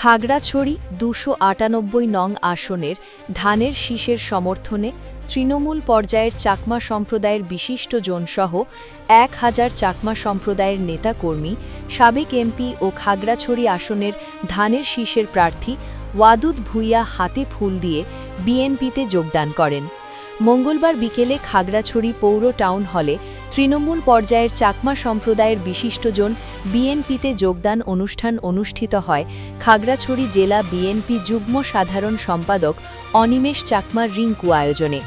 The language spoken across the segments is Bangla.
খাগড়াছড়ি ২৯৮ নং আসনের ধানের শীষের সমর্থনে তৃণমূল পর্যায়ের চাকমা সম্প্রদায়ের বিশিষ্টজনসহ ১,০০০ চাকমা সম্প্রদায়ের নেতাকর্মী, সাবেক এমপি ও খাগড়াছড়ি আসনের ধানের শীষের প্রার্থী ওয়াদুদ ভূঁইয়া হাতে ফুল দিয়ে বিএনপিতে যোগদান করেন। মঙ্গলবার বিকেলে খাগড়াছড়ি পৌর টাউন হলে তৃণমূল পর্যায়ের চাকমা সম্প্রদায়ের বিশিষ্টজন বিএনপিতে যোগদান অনুষ্ঠান অনুষ্ঠিত হয় খাগড়াছড়ি জেলা বিএনপি যুগ্ম সাধারণ সম্পাদক অনিমেষ চাকমার রিঙ্কু আয়োজনে।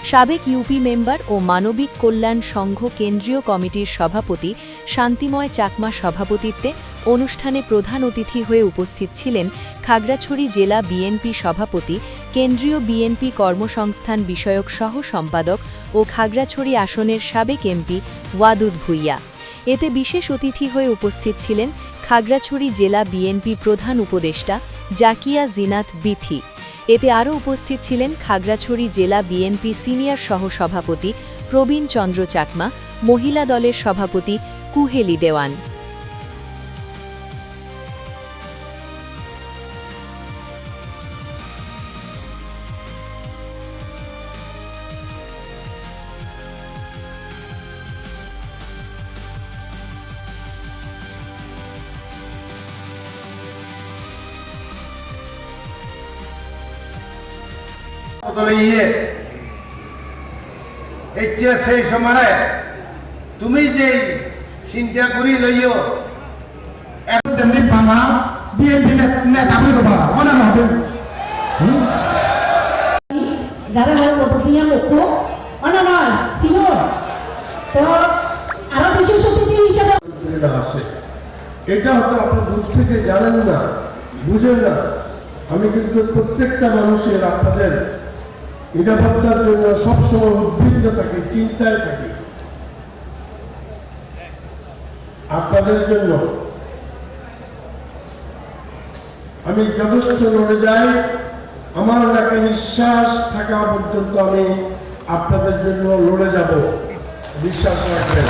সাবেক ইউপি মেম্বার ও মানবিক কল্যাণ সংঘ কেন্দ্রীয় কমিটির সভাপতি শান্তিময় চাকমা সভাপতিত্বে অনুষ্ঠানে প্রধান অতিথি হয়ে উপস্থিত ছিলেন খাগড়াছড়ি জেলা বিএনপি সভাপতি, কেন্দ্রীয় বিএনপি কর্মসংস্থান বিষয়ক সহ সম্পাদক ও খাগড়াছড়ি আসনের সাবেক এমপি ওয়াদুদ ভূঁইয়া। এতে বিশেষ অতিথি হয়ে উপস্থিত ছিলেন খাগড়াছড়ি জেলা বিএনপি প্রধান উপদেষ্টা জাকিয়া জিনাত বিথি। এতে আরও উপস্থিত ছিলেন খাগড়াছড়ি জেলা বিএনপি সিনিয়র সহ-সভাপতি প্রবীণ চন্দ্র চাকমা, মহিলা দলের সভাপতি কুহেলি দেওয়ান। সেই সময় তুমি যে চিন্তা করি লইও যেমনি বাংলা বিএনপি নেতা দেবা মনে হবে যারা মধ্যবিয়া লোক অনানয় ছিল তো আরো বিশেষ অতিথি হিসেবে আসে। এটা হয়তো আপনি দূর থেকে জানেন না, বুঝেন না। আমি কিন্তু প্রত্যেকটা মানুষের আপনাদের নিরাপত্তার জন্য সবসময় উদ্বিগ্ন থাকি, চিন্তায় থাকি। আপনাদের জন্য আমি যথেষ্ট লড়ে যাই। আমার নাকি নিঃশ্বাস থাকা পর্যন্ত আমি আপনাদের জন্য লড়ে যাব, বিশ্বাস রাখবেন।